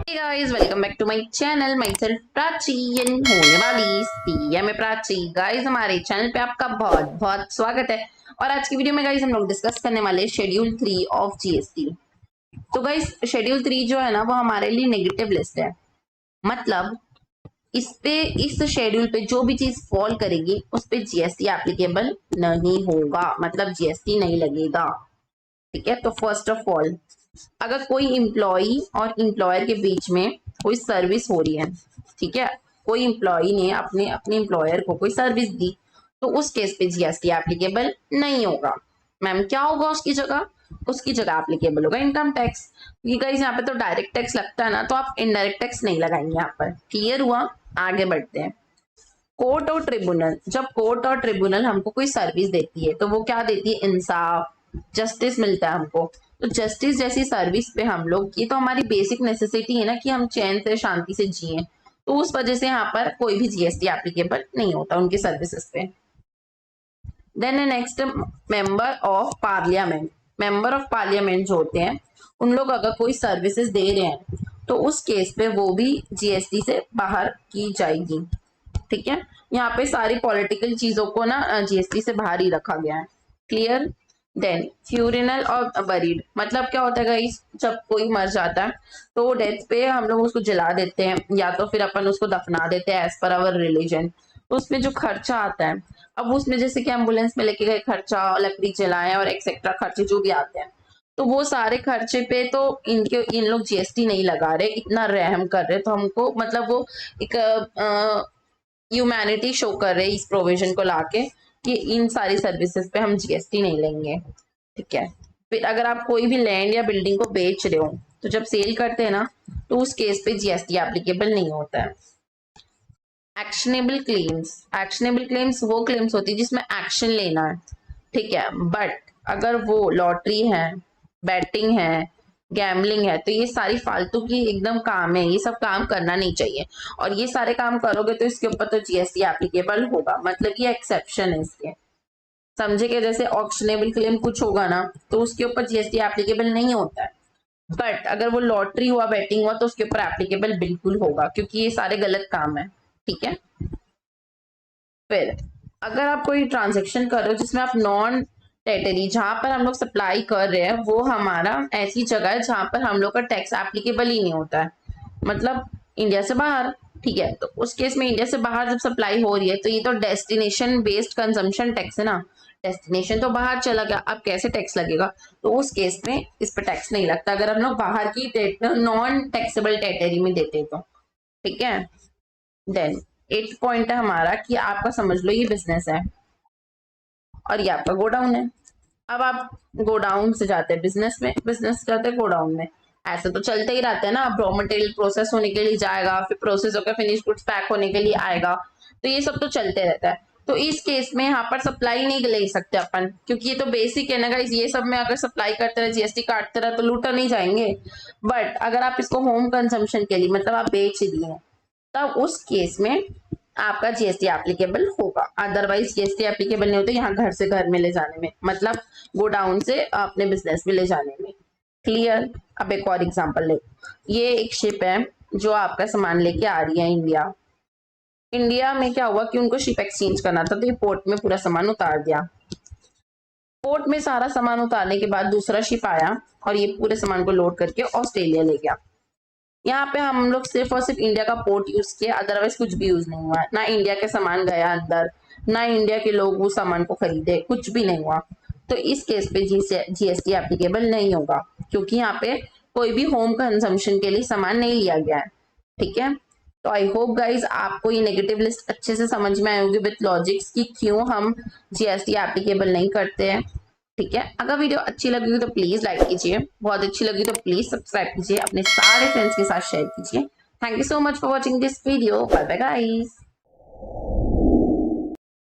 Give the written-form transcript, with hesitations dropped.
Hey guys, welcome back to my channel. Myself Prachi होने वाली CM Prachi. Guys हमारे channel पे आपका बहुत बहुत स्वागत है। और आज की वीडियो में गाइस हम लोग डिस्कस करने वाले शेड्यूल 3 ऑफ जीएसटी। तो गाइस शेड्यूल 3 जो है ना वो हमारे लिए नेगेटिव लिस्ट है। मतलब इस शेड्यूल पे जो भी चीज फॉल करेगी उस पे जीएसटी एप्लीकेबल नहीं होगा, मतलब जीएसटी नहीं लगेगा। ठीक है, तो फर्स्ट ऑफ ऑल अगर कोई इम्प्लॉई और इम्प्लॉयर के बीच में कोई सर्विस हो रही है, ठीक है, कोई इम्प्लॉई ने अपने अपने एम्प्लॉयर को कोई सर्विस दी, तो उस केस पे जीएसटी एप्लीकेबल नहीं होगा। मैम क्या होगा उसकी जगह एप्लीकेबल होगा इनकम टैक्स। क्योंकि गाइस यहाँ पे तो डायरेक्ट टैक्स लगता है ना, तो आप इनडायरेक्ट टैक्स नहीं लगाएंगे यहाँ पर। क्लियर हुआ? आगे बढ़ते हैं। कोर्ट और ट्रिब्यूनल, जब कोर्ट और ट्रिब्यूनल हमको कोई सर्विस देती है तो वो क्या देती है? इंसाफ, जस्टिस मिलता है हमको। तो जस्टिस जैसी सर्विस पे हम लोग, ये तो हमारी बेसिक नेसेसिटी है ना कि हम चैन से शांति से जिए, तो उस वजह से यहाँ पर कोई भी जीएसटी एप्लीकेबल नहीं होता उनकी सर्विसेज पे। Then next, member of parliament. Member of parliament जो होते हैं उन लोग अगर कोई सर्विसेज दे रहे हैं तो उस केस पे वो भी जीएसटी से बाहर की जाएगी। ठीक है, यहाँ पे सारी पॉलिटिकल चीजों को ना जीएसटी से बाहर ही रखा गया है। क्लियर? देन फ्यूरिनल और बरीड, मतलब क्या होता है गाइस, जब कोई मर जाता है तो डेथ पे हम लोग उसको जला देते हैं या तो फिर अपन उसको दफना देते हैं एज पर अवर रिलीजन। तो उसमें जो खर्चा आता है, अब उसमें जैसे कि एम्बुलेंस में लेके गए खर्चा, लकड़ी जलाए और एक्सेट्रा खर्चे जो भी आते हैं, तो वो सारे खर्चे पे तो इन लोग जीएसटी नहीं लगा रहे, इतना रहम कर रहे। तो हमको मतलब वो एक ह्यूमैनिटी शो कर रहे इस प्रोविजन को लाके कि इन सारी सर्विसेज पे हम जीएसटी नहीं लेंगे। ठीक है, फिर अगर आप कोई भी लैंड या बिल्डिंग को बेच रहे हो तो जब सेल करते हैं ना तो उस केस पे जीएसटी एप्लीकेबल नहीं होता है। एक्शनेबल क्लेम्स वो क्लेम्स होती है जिसमें एक्शन लेना है। ठीक है, बट अगर वो लॉटरी है, बैटिंग है, गैमलिंग है, तो ये सारी फालतू की एकदम काम है, ये सब काम करना नहीं चाहिए। और ये सारे काम करोगे तो इसके ऊपर तो जीएसटी एप्लीकेबल होगा, मतलब ये एक्सेप्शन है इसके। समझे? कि जैसे ऑक्शनेबल क्लेम कुछ होगा ना तो उसके ऊपर जीएसटी एप्लीकेबल नहीं होता है, बट अगर वो लॉटरी हुआ, बैटिंग हुआ, तो उसके ऊपर एप्लीकेबल बिल्कुल होगा, क्योंकि ये सारे गलत काम है। ठीक है, फिर अगर आप कोई ट्रांजेक्शन कर रहे हो जिसमें आप नॉन टेरिटरी, जहां पर हम लोग सप्लाई कर रहे हैं वो हमारा ऐसी जगह है जहां पर हम लोग का टैक्स एप्लीकेबल ही नहीं होता है, मतलब इंडिया से बाहर। ठीक है, तो उस केस में इंडिया से बाहर जब सप्लाई हो रही है तो ये तो डेस्टिनेशन बेस्ड कंजम्पशन टैक्स है ना, डेस्टिनेशन तो बाहर चला गया, अब कैसे टैक्स लगेगा? तो उस केस में इस पर टैक्स नहीं लगता अगर हम लोग बाहर की नॉन टैक्सेबल टेरिटरी में देते तो। ठीक है, देन 8th पॉइंट है हमारा कि आपका समझ लो ये बिजनेस है और ये आपका गोडाउन है। अब आप गोडाउन से जाते हैं बिजनेस में, बिजनेस से जाते हैं गोडाउन में, ऐसे तो चलते ही रहते हैं ना। रॉ मटेरियल प्रोसेस होने के लिए जाएगा, फिर प्रोसेस होकर फिनिश गुड्स पैक होने के लिए आएगा, तो ये सब तो चलते रहता है। तो इस केस में यहाँ पर सप्लाई नहीं ले सकते अपन, क्योंकि ये तो बेसिक है ना गाइस, ये सब में अगर सप्लाई करते रहे, जीएसटी काटते रहे तो लूटा नहीं जाएंगे। बट अगर आप इसको होम कंजम्पशन के लिए, मतलब आप बेच दिए, तब उस केस में आपका जीएसटी एप्लीकेबल होगा। अदरवाइज जीएसटी एप्लीकेबल नहीं होता यहाँ घर से घर में ले जाने में, मतलब गोडाउन से अपने बिजनेस में ले जाने में। क्लियर? अब एक और एग्जांपल ले, ये एक शिप है जो आपका सामान लेके आ रही है इंडिया। इंडिया में क्या हुआ कि उनको शिप एक्सचेंज करना था, तो ये पोर्ट में पूरा सामान उतार दिया। पोर्ट में सारा सामान उतारने के बाद दूसरा शिप आया और ये पूरे सामान को लोड करके ऑस्ट्रेलिया ले गया। यहाँ पे हम लोग सिर्फ और सिर्फ इंडिया का पोर्ट यूज किया, अदरवाइज कुछ भी यूज नहीं हुआ, ना इंडिया के सामान गया अंदर, ना इंडिया के लोग उस सामान को खरीदे, कुछ भी नहीं हुआ। तो इस केस पे जीएसटी एप्लीकेबल नहीं होगा, क्योंकि यहाँ पे कोई भी होम कंजम्पशन के लिए सामान नहीं लिया गया है। ठीक है, तो आई होप गाइज आपको ये नेगेटिव लिस्ट अच्छे से समझ में आई होगी विथ लॉजिक्स कि क्यों हम जीएसटी एप्लीकेबल नहीं करते हैं। ठीक है, अगर वीडियो अच्छी लगी तो प्लीज लाइक कीजिए, बहुत अच्छी लगी तो प्लीज सब्सक्राइब कीजिए, अपने सारे फ्रेंड्स के साथ शेयर कीजिए। Thank you so much for watching this video. Bye bye guys.